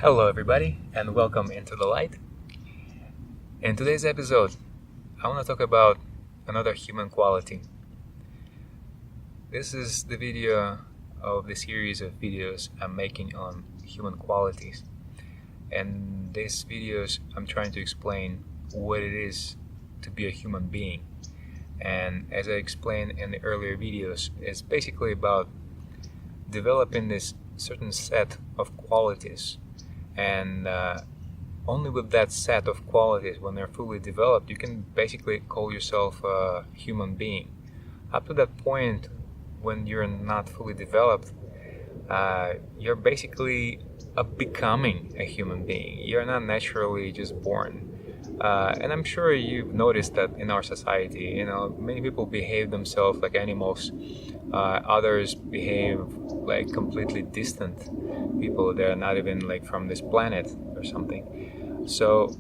Hello, everybody, and welcome into the light. In today's episode, I want to talk about another human quality. This is the video of the series of videos I'm making on human qualities. And these videos, I'm trying to explain what it is to be a human being. And as I explained in the earlier videos, it's basically about developing this certain set of qualities. And only with that set of qualities, when they're fully developed, you can basically call yourself a human being. Up to that point, when you're not fully developed, you're basically becoming a human being. You're not naturally just born. And I'm sure you've noticed that in our society, many people behave themselves like animals. Others behave like completely distant people. They're not even like from this planet or something. So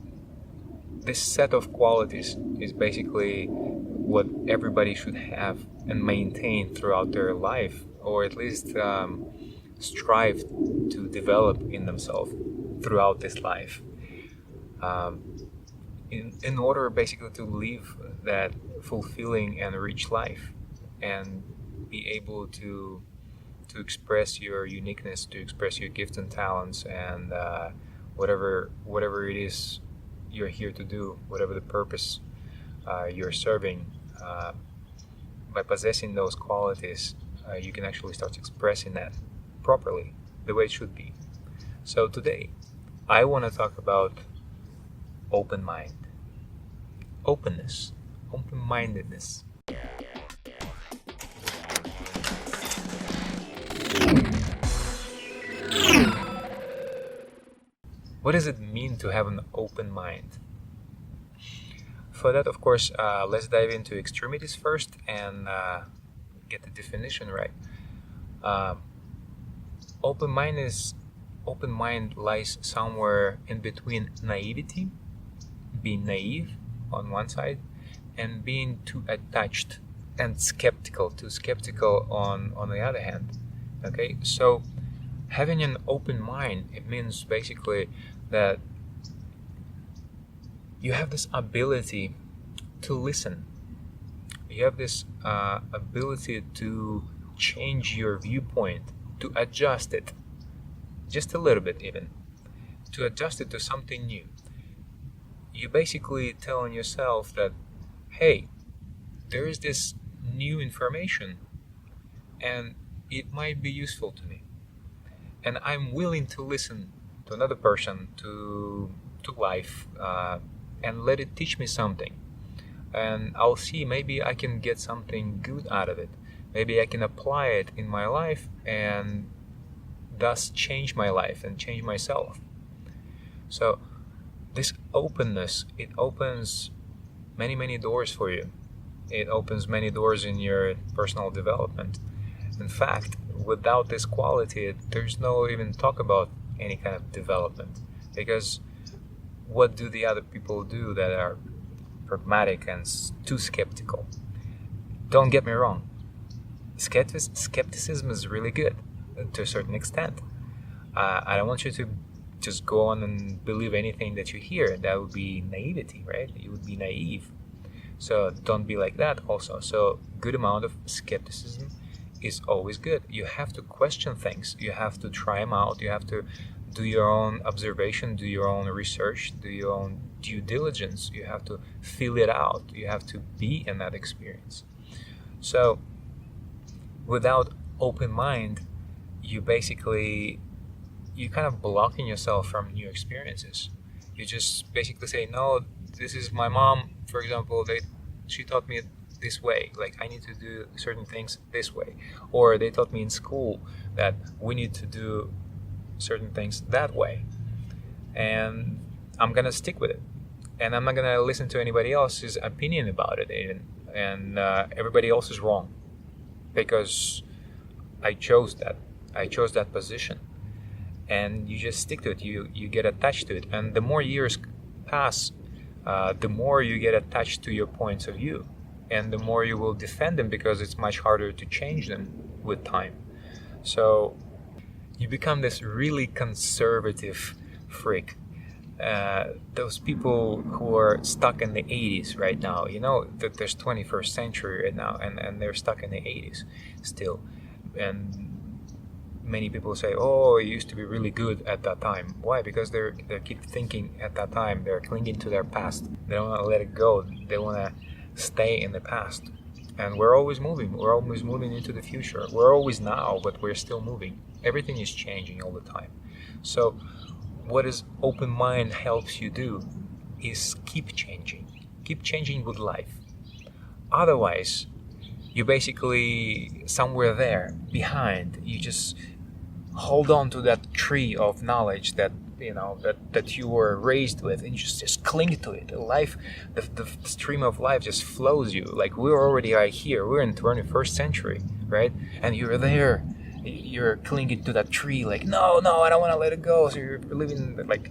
this set of qualities is basically what everybody should have and maintain throughout their life, or at least strive to develop in themselves throughout this life. In order basically to live that fulfilling and rich life and be able to express your uniqueness, to express your gifts and talents, and whatever it is you're here to do, whatever the purpose you're serving. By possessing those qualities, you can actually start expressing that properly, the way it should be. So today, I want to talk about open mind, openness, open-mindedness. What does it mean to have an open mind? For that, of course, let's dive into extremities first and get the definition right. Open mind lies somewhere in between naivety, being naive on one side, and being too attached and too skeptical on the other hand. Okay, so having an open mind, it means basically that you have this ability to listen. You have this ability to change your viewpoint, to adjust it just a little bit, even to adjust it to something new. You basically telling yourself that, hey, there is this new information and it might be useful to me, and I'm willing to listen to another person, to life, and let it teach me something. And I'll see, maybe I can get something good out of it. Maybe I can apply it in my life and thus change my life and change myself. So this openness, it opens many doors for you. It opens many doors in your personal development. In fact, without this quality, there's no even talk about any kind of development, because what do the other people do that are pragmatic and too skeptical? Don't get me wrong, skepticism is really good to a certain extent. I don't want you to just go on and believe anything that you hear. That would be naivety, right? You would be naive. So don't be like that also. So good amount of skepticism is always good. You have to question things. You have to try them out. You have to do your own observation, do your own research, do your own due diligence. You have to feel it out. You have to be in that experience. So without open mind, you kind of blocking yourself from new experiences. You just basically say, no, this is my mom, for example, she taught me this way, like I need to do certain things this way, or they taught me in school that we need to do certain things that way, and I'm gonna stick with it, and I'm not gonna listen to anybody else's opinion about it even, and everybody else is wrong because I chose that position. And you just stick to it. You get attached to it, and the more years pass, the more you get attached to your points of view, and the more you will defend them, because it's much harder to change them with time. So you become this really conservative freak. Those people who are stuck in the 80s right now, that there's 21st century right now, and they're stuck in the 80s still. And many people say, oh, it used to be really good at that time. Why? Because they keep thinking at that time. They're clinging to their past. They don't want to let it go. They want to stay in the past. And we're always moving. We're always moving into the future. We're always now, but we're still moving. Everything is changing all the time. So what is open mind helps you do is keep changing. Keep changing with life. Otherwise, you basically somewhere there behind, you just hold on to that tree of knowledge that you were raised with, and you just cling to it. Life, the stream of life just flows you. Like, we're already right here. We're in 21st century, right? And you're there. You're clinging to that tree, like, no, I don't want to let it go. So you're living in like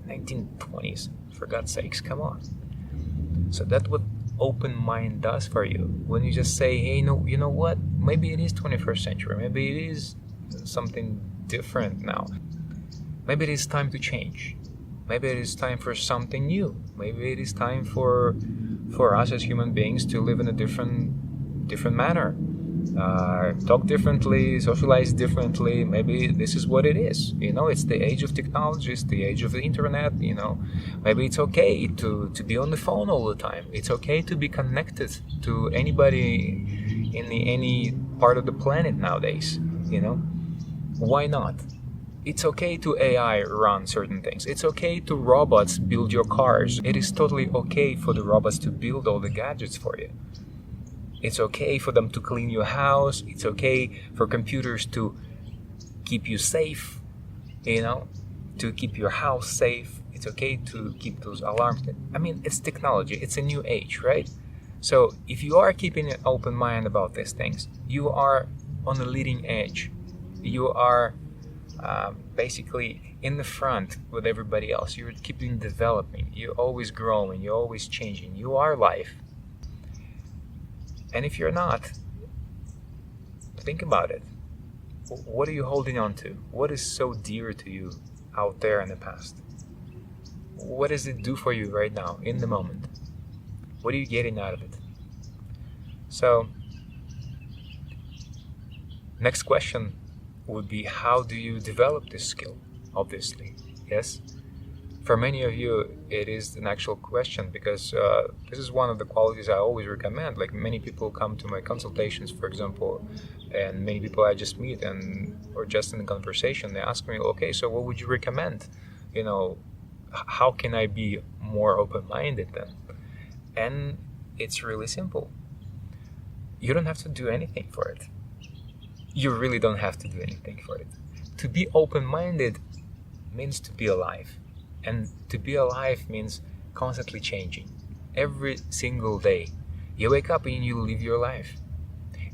1920s, for God's sakes, come on. So that's what open mind does for you. When you just say, hey, no, you know what? Maybe it is 21st century. Maybe it is something different now. Maybe it is time to change. Maybe it is time for something new. Maybe it is time for us as human beings to live in a different manner. Talk differently, socialize differently. Maybe this is what it is. It's the age of technology, it's the age of the internet. Maybe it's okay to be on the phone all the time. It's okay to be connected to anybody in any part of the planet nowadays. Why not? It's okay to AI run certain things. It's okay to robots build your cars. It is totally okay for the robots to build all the gadgets for you. It's okay for them to clean your house. It's okay for computers to keep you safe, to keep your house safe. It's okay to keep those alarms. I mean, it's technology. It's a new age, right? So if you are keeping an open mind about these things, you are on the leading edge. You are basically in the front with everybody else. You're keeping developing. You're always growing. You're always changing. You are life. And if you're not, think about it. What are you holding on to? What is so dear to you out there in the past? What does it do for you right now, in the moment? What are you getting out of it? So, next question would be, how do you develop this skill? Obviously, yes. For many of you, it is an actual question, because this is one of the qualities I always recommend. Like, many people come to my consultations, for example, and many people I just meet or just in a conversation, they ask me, okay, so what would you recommend? How can I be more open-minded then? And it's really simple. You don't have to do anything for it. You really don't have to do anything for it. To be open-minded means to be alive. And to be alive means constantly changing. Every single day, you wake up and you live your life.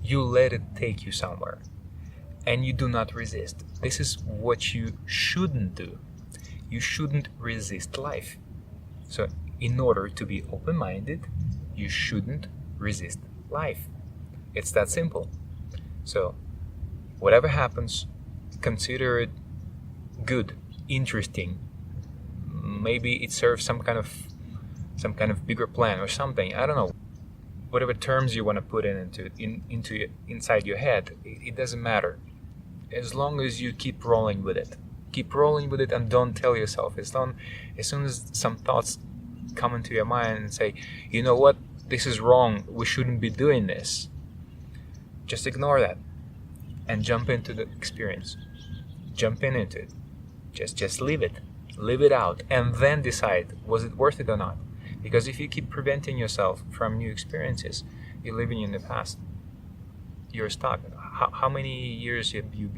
You let it take you somewhere. And you do not resist. This is what you shouldn't do. You shouldn't resist life. So, in order to be open-minded, you shouldn't resist life. It's that simple. So, whatever happens, consider it good, interesting. Maybe it serves some kind of bigger plan or something. I don't know. Whatever terms you want to put inside your head, it doesn't matter. As long as you keep rolling with it. Keep rolling with it and don't tell yourself. As soon as some thoughts come into your mind and say, you know what, this is wrong, we shouldn't be doing this, just ignore that and jump into the experience. Jump into it. Just leave it. Live it out, and then decide, was it worth it or not? Because if you keep preventing yourself from new experiences, you're living in the past. You're stuck. How many years have you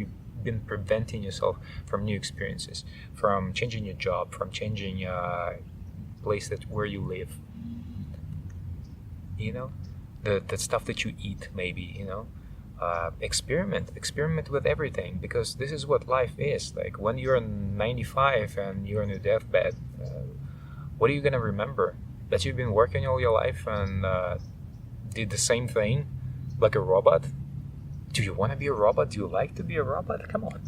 been preventing yourself from new experiences, from changing your job, from changing place where you live? The stuff that you eat, maybe. Experiment with everything, because this is what life is. Like, when you're 95 and you're on your deathbed, what are you gonna remember? That you've been working all your life and did the same thing like a robot? Do you want to be a robot? Do you like to be a robot? Come on.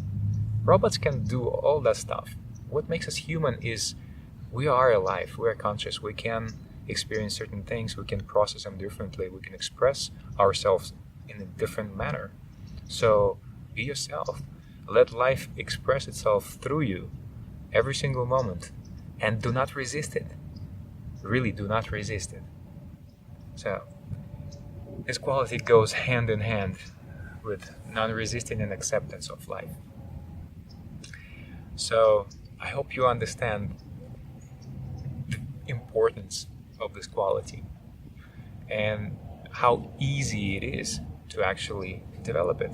Robots can do all that stuff. what makes us human is we are alive, we are conscious, we can experience certain things, we can process them differently, we can express ourselves in a different manner. So be yourself. Let life express itself through you every single moment, and do not resist it. Really, do not resist it. So this quality goes hand in hand with non-resisting and acceptance of life. So I hope you understand the importance of this quality and how easy it is to actually develop it.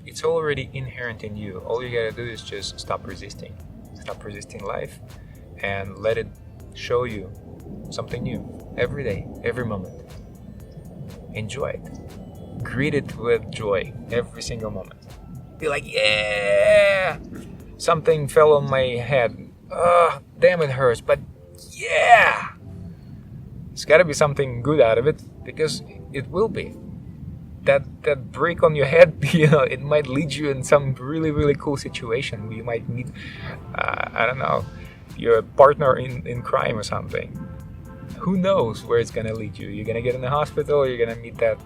It's already inherent in you. All you gotta do is just stop resisting. Stop resisting life and let it show you something new every day, every moment. Enjoy it. Greet it with joy every single moment. Be like, yeah! Something fell on my head. Damn, it hurts, but yeah! There's gotta be something good out of it, because it will be. That break on your head, it might lead you in some really, really cool situation. You might meet, I don't know, your partner in crime or something. Who knows where it's gonna lead you? You're gonna get in the hospital, or you're gonna meet that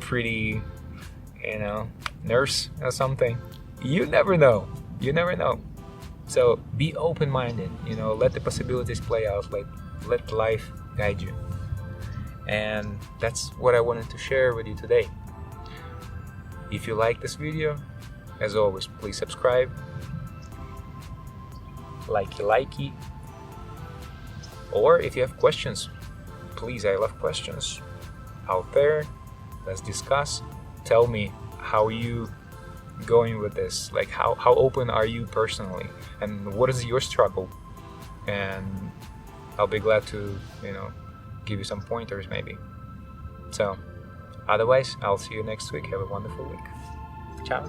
pretty, nurse or something. You never know. You never know. So be open-minded. Let the possibilities play out. Let life guide you. And that's what I wanted to share with you today. If you like this video, as always, please subscribe, likey, or if you have questions, please, I love questions out there. Let's discuss. Tell me how you going with this, how open are you personally, and what is your struggle, and I'll be glad to give you some pointers maybe. So otherwise, I'll see you next week. Have a wonderful week. Ciao.